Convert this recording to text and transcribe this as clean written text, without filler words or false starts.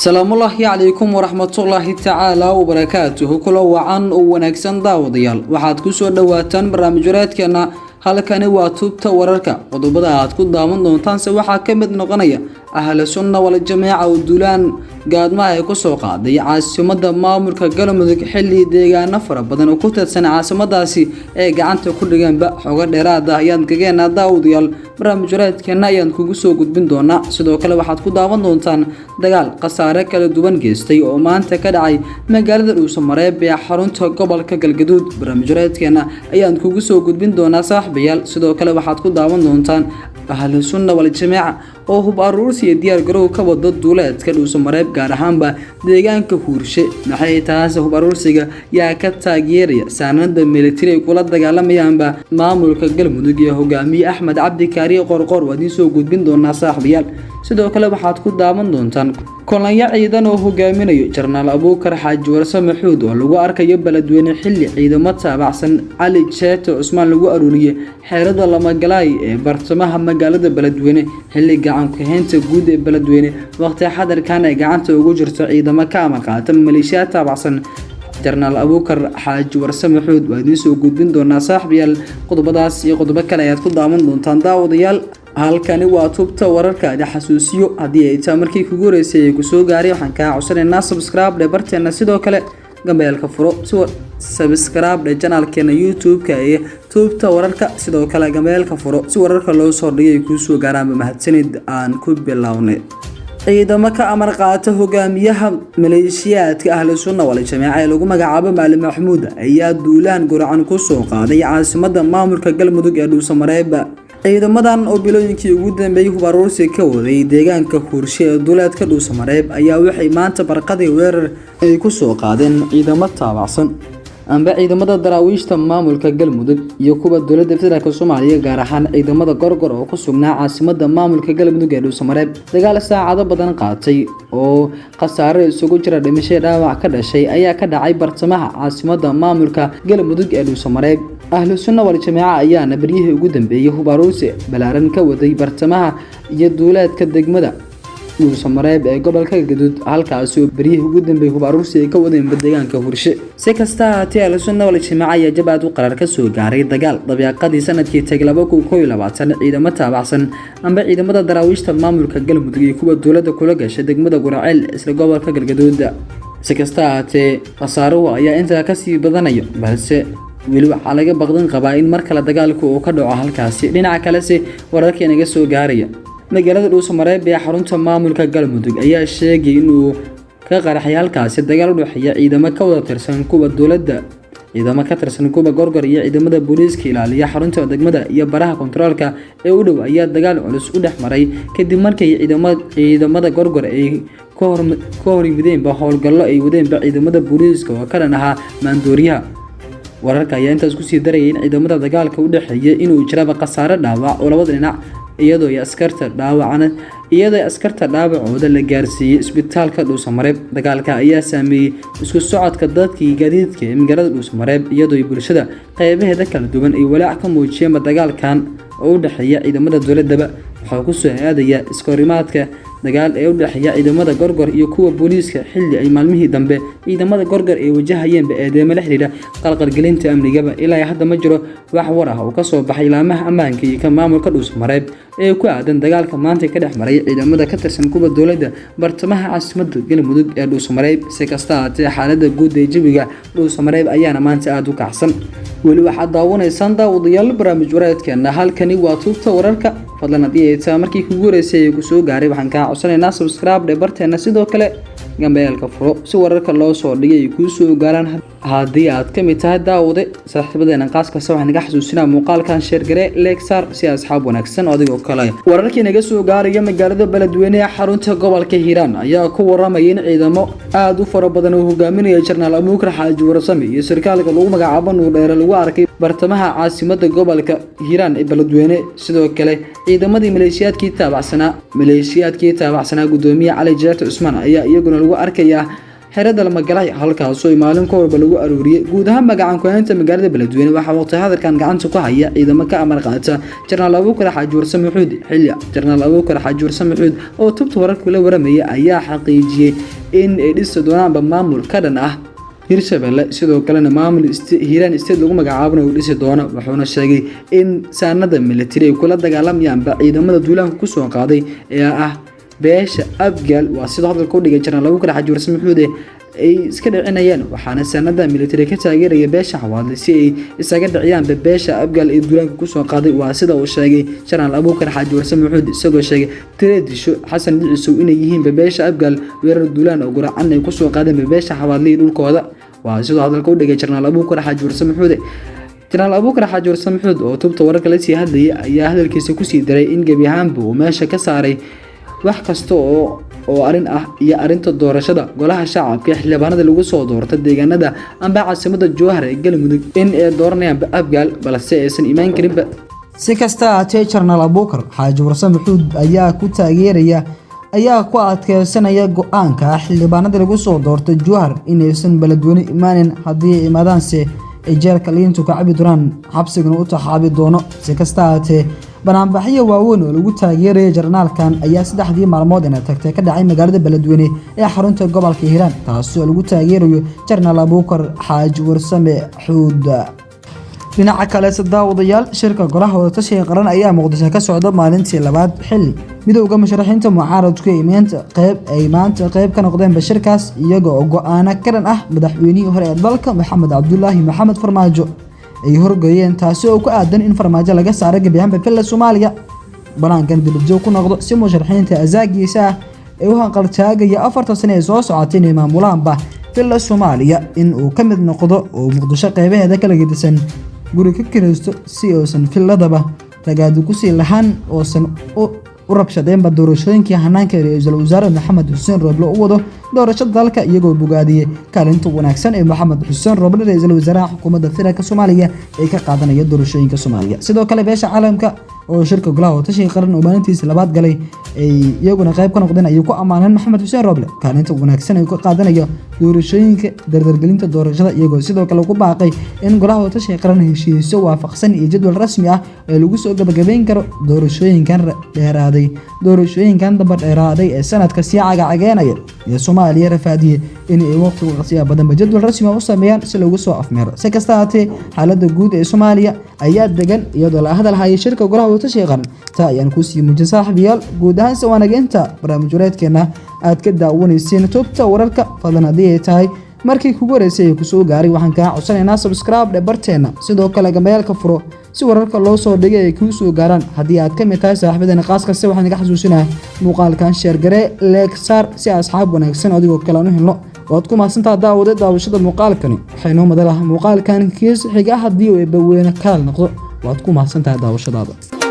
السلام الله عليكم ورحمة الله تعالى وبركاته كل وعن ونكسن داوديال waxaad ku soo dhawaataan barnaamijyadeena halkani waa tubta wararka qodobada aad ku daawan doontaan waxa ka mid noqonaya ahla sunna wal jamaa oo duulaan gaadma ay ku soo qaaday caasimada maamulka galmudug xilli deegaano fara badan oo ku tirsan caasimadaasi ee gacanta ku dhiganba xogo dheeraad ah ayaan kageena daawadayaal barnaamijyadeena ayaan kugu soo gudbin doonaa sidoo kale waxaad ku daawan doontaan dagaal qasaare kala duwan geystay oo maanta ka dhacay magaalada Dhuusamareeb ee xarunta gobolka Galgaduud barnaamijyadeena ayaan kugu soo gudbin doonaa saaxiibayaal sidoo kale waxaad ku daawan doontaan ahla sunna wal jamaa oo hub aruursi diyaar garow ka wada duuleedka Dhuusamareeb gaar ahaanba deegaanka Huurshe maxay taas hub aruursiga yaa ka taageeraya saanada military kula dagaalamayaan maamulka Galmudug iyo hogaamiye Axmed Cabdi Kaariye Qorqor wadin soo gudbin doonaa saaxiibayaal sidoo kale waxaad ku daawan doontaan kolanya ciidan oo hogaaminayo Jarnaal Abuukar Xaaji Warsame Maxuud oo lagu arkayo baladweyne xilli ciidamada taabacsan Ali Jeeto Usmaan lagu aruuriyay xeerada lama galay ee bartamaha magaalada baladweyne xilli gacan ka heynta guud ee baladweyne waqti xadarkan ay gacanta ugu jirto ciidamada ka amar qaata maleeshiya taabacsan Jarnaal Abuukar Xaaji Warsame Maxuud wadin soo gudbin doonaa saaxiibayaal qodobadaas iyo qodobo kale ayaad ku daawan doontaan daawadayaal halkani waa tubta wararka xasuusiyo hadii ay taa markii kugu horeysay ku soo gaaray waxaan ka codsanaynaa subscribe barteena sidoo kale gambeelka furo subscribe channelkeena YouTube-ka ee tubta wararka sidoo kale gambeelka furo si wararka loo soo dhigay ku soo gaaraan mahadsanid aan ku bilownay ciidamada ka amar qaata hogaamiyaha maleeshiyaadka ahla sunna wal jamaa ee lagu magacaabo Maalim Maxmuud ayaa duulaan guracan ku soo qaaday caasimada maamulka Galmudug ee Dhuusamareeb ciidamadan oo bilooyinkii ugu dambeeyay hub aruursi ka waday deegaanka Huurshe ee duuleedka Dhuusamareeb ayaa waxay maanta barqadii weerar ay ku soo qaadeen ciidamada taabacsan ciidamada daraawiishta maamulka Galmudug iyo kuwa dowladda federaalka Soomaaliya gaar ahaan ciidamada gorgor oo ku sugnaa caasimada maamulka Galmudug ee Dhuusamareeb dagaal saacado badan qaatay oo qasaare isugu jira dhimasho dhaawac ka dhashay ayaa ka dhacay bartamaha caasimada maamulka Galmudug ee Dhuusamareeb ahlu sunna wal jamaa ayaa bariyihii ugu dambeeyay hub aruursi balaaran ka waday bartamaha iyo duuleedka degmada Dhuusamareeb ee gobolka Galgaduud halkaas oo bariyihii ugu dambeeyay hub aruursi ka wadeen deegaanka Huurshe si kasta haatee ahlu sunna wal jamaa ayaa jabaad u qarar ka soo gaaray dagaal dabiiqadii sanadkii 2021 ciidamada taabacsan ciidamada daraawiishta maamulka Galmudug iyo kuwa dowladda kula gashay degmada Guraceel isla gobolka Galgaduud si kasta haatee qasaaruhu ayaa inta ka sii badanayo balse weli waxa laga baqdan qabaa in mar kale dagaalku uu ka dhaco halkaasi dhinaca kale si wararka inaga soo gaaraya magaalada Dhuusamareeb ee xarunta maamulka Galmudug ayaa sheegay inuu ka qaraxay halkaasi dagaal u dhaxeeya ciidamada ka wada tirsan kuwa dowladda ciidamada ka tirsan kuwa gorgor iyo ciidamada booliiska ilaaliya xarunta degmada iyo baraha kontaroolka ee u dhow ayaa dagaal culus u dhaxmaray kadib markii ciidamada gorgor ay ka hor yimideen howlgallo ay wadeen ciidamada booliiska oo ka dhan ahaa maandooriyaha wararka ayaa intaas ku sii darayay in ciidamada dagaalka u dhaxeeyay inuu jiraba qasaare dhaawac oo labada dhinac iyadoo askarta dhaawacooda la gaarsiiyay isbitaalka Dhuusamareeb dagaalka ayaa saameeyay isku socodka dadkii gaadiidka ee magaalada Dhuusamareeb iyadoo bulshada qaybaheeda kala duwan ay walaac ka muujiyeen dagaalkan oo u dhaxeeya ciidamada dowladda waxa ku soo aadaya iskorimaadka dagaal ee u dhaxeeya ciidamada gorgor iyo kuwa booliiska xilli ay maalmihii dambe ciidamada gorgor ay wajahayeen eedeemo la xiriira qalqalgelinta amniga ilaa hadda ma jiro wax war ah oo ka soo baxay laamaha ammaanka iyo maamulka Dhuusamareeb ee ku aadan dagaalka maanta ka dhexmaray ciidamada ka tirsan kuwa dowladda bartamaha caasimada Galmudug ee Dhuusamareeb si kasta haatee xaaladda guud ee jawiga Dhuusamareeb ayaana maanta aad u kacsan weli waxaad daawanaysaan daawadayaal barnaamij wareedkeena halkani waa tubta wararka fadlan hadii ay taa markii kugu horeysay ku soo gaaray waxaan ka codsanaynaa subscribe barteena sidoo kale gambeelka furo si wararka loo soo dhigay ku soo gaaraan haddii aad ka mid tahay daawade saaxiibadeena qaaska waxaan naga xasuusinaa muuqaalkan share gare leexar si asxaab wanaagsan adigoo kale wararkii naga soo gaaraya magaalada baladweyne ee xarunta gobolka Hiiraan ayaa ku waramayay in ciidamo aad u fara badan oo hogaaminaya Jarnaal Abuukar Xaaji Warsame iyo sarkaalka lagu magacaabo Nuur Dheere lagu arkay bartamaha caasimada gobolka Hiiraan ee baladweyne sidoo kale ciidamadii maleeshiyaadkii taabacsanaa gudoomiye Ali Jeeto Usmaan ayaa iyaguna lagu arkayaa xerada lama galay halkaas oo maalin ka walba lagu arooriyay guud ahaan magacan ku haynta magaalada Beledweyne waxa waqti hadalkan gacanta ku haya ciidamo ka amar qaata General Abuukar Xaaji Warsame Xuud xilli General Abuukar Xaaji Warsame Xuud oo tubta wararka la waramaya ayaa xaqiijiyay in ay dhisi doonaan maamul ka dhan ah Hirshabelle sidoo kalena maamul Hiiraan State lagu magacaabo uu dhisi doono wuxuuna sheegay in saanada military ay kula dagaalamayaan ciidamada duulaanka ku soo qaaday ee ah beesha Abgaal waa sidoo hadalka u dhigay General Abuukar Xaaji Warsame Xuud ay iska dhicinayaan waxaana saanada military ka taageeraya beesha Xawaadle si ay isaga dhiciyaan beesha Abgaal ee duulaanka ku soo qaaday waa sida uu sheegay General Abuukar Xaaji Warsame Xuud isagoo sheegay tiradisho Xasan Dhicisow inay yihiin beesha Abgaal weerar duulaan oo guracan ay ku soo qaadeen beesha Xawaadle dhulkooda waa sidoo hadalka u dhigay General Abuukar Xaaji Warsame Xuud General Abuukar Xaaji Warsame Xuud oo tubta wararka la sii hadlayay ayaa hadalkiisa ku sii daray in gabi ahaanba uu meesha ka saaray wax kasta oo arin ah iyo arinta doorashada golaha shacabka xildhibaanada lagu soo doortay deegaanada amba caasimada Jowhar ee Galmudug in ay dooranayaan Abgaal balse aysan imaan karin si kasta aatee General Abuukar Xaaji Warsame Xuud ayaa ku adkeysanaya go'aanka xildhibaanada lagu soo doortay Jowhar inaysan Beledweyne imaanin haddii ay imaadaanse ay jeelka liintu ka cabi doonaan xabsigana u taxaabi doono si kasta aatee banaanbaxyo waaweyn oo lagu taageerayo jarnaalkan ayaa 3 maalmood tagtay ka dhacay magaalada Beledweyne ee xarunta gobolka Hiiraan taasoo lagu taageerayo General Abuukar Xaaji Warsame Xuud dhinaca kale daawadayaal shirka golaha wadatashiga qaran ayaa Muqdisho ka socda maalintii labaad xilli midowga musharaxiinta mucaaradku ay maanta qayb ka noqdeen shirkaas iyaga oo go'aano ka dhan ah madaxweynihii hore ee dalka Maxamed Cabdullaahi Maxamed Farmaajo ay horgeeyeen taasi oo ku aadan in Farmaajo laga saaro gabiyaanba filla Soomaaliya banaankan dibadjoog ku noqdo si musharaxiinta azaagiisa ay u hanqaltaagaya 4 sano ee soo socotay inay maamulaanba filla Soomaaliya in uu ka mid noqdo oo Muqdisho qaybaheeda kala gedisan guri ka kiraysto si oosan filladaba ragaadu ku sii lahaan oosan u rabshadeenba doorashooyinkii hanaanka ra'iisul wasaare Maxamed Xuseen Roble u wado doorashada dalka iyagoo bogaadiyay kaalinta wanaagsan ee Maxamed Xuseen Roble ra'iisul wasaaraha xukuumadda federaalka Soomaaliya ay ka qaadanaya doorashooyinka Soomaaliya sidoo kale beesha caalamka oo shirka golaha wadatashiga qaran oo maalintiisa labaad galay ay iyaguna qayb ka noqdeen ayuu ku amaaneen Maxamed Xuseen Roble kaalinta wanaagsan ay ka qaadanayo doorashooyinka dardargelinta doorashada iyagoo sidoo kale ku baaqay in golaha wadatashiga qaran heshiisyo waafaqsan iyo jadwal rasmi ah ee lagu soo gabagabeyn karo doorashooyinkan daba dheeraaday ee sanadka sii cagacageenaya ee Soomaaliya rafaadiyay in ay waqti waqtiga badan jadwal rasmi ah u sameeyaan si lagu soo afmeero si kasta haatee xaaladda guud ee Soomaaliya ayaa degan iyadoo la hadalhayo shirka golaha wadatashiga qaran taa ayaan ku sii muujin saaxiibayaal guud ahaan wanaagenta barnaamijyadeena aad ka daawanaysiin tubta wararka fadlan hadii ay tahay markii kugu horeysay ku soo gaaray waxaan ka codsanaynaa subscribe barteena sidoo kale gambeelka furo si wararka loo soo dhigay ay ku soo gaaraan hadii aad ka mid tahay saaxiibadana qaas kasta waxaan iga xasuusinahay muuqaalkan share garee like saar si asxaab wanaagsan adigoo kale u helno waad ku mahadsantahay daawashada muuqaalkani waxaynu madalaha muuqaalkan kiis xiga hadii uu baweyna kala noqdo waad ku mahadsantahay daawashadaada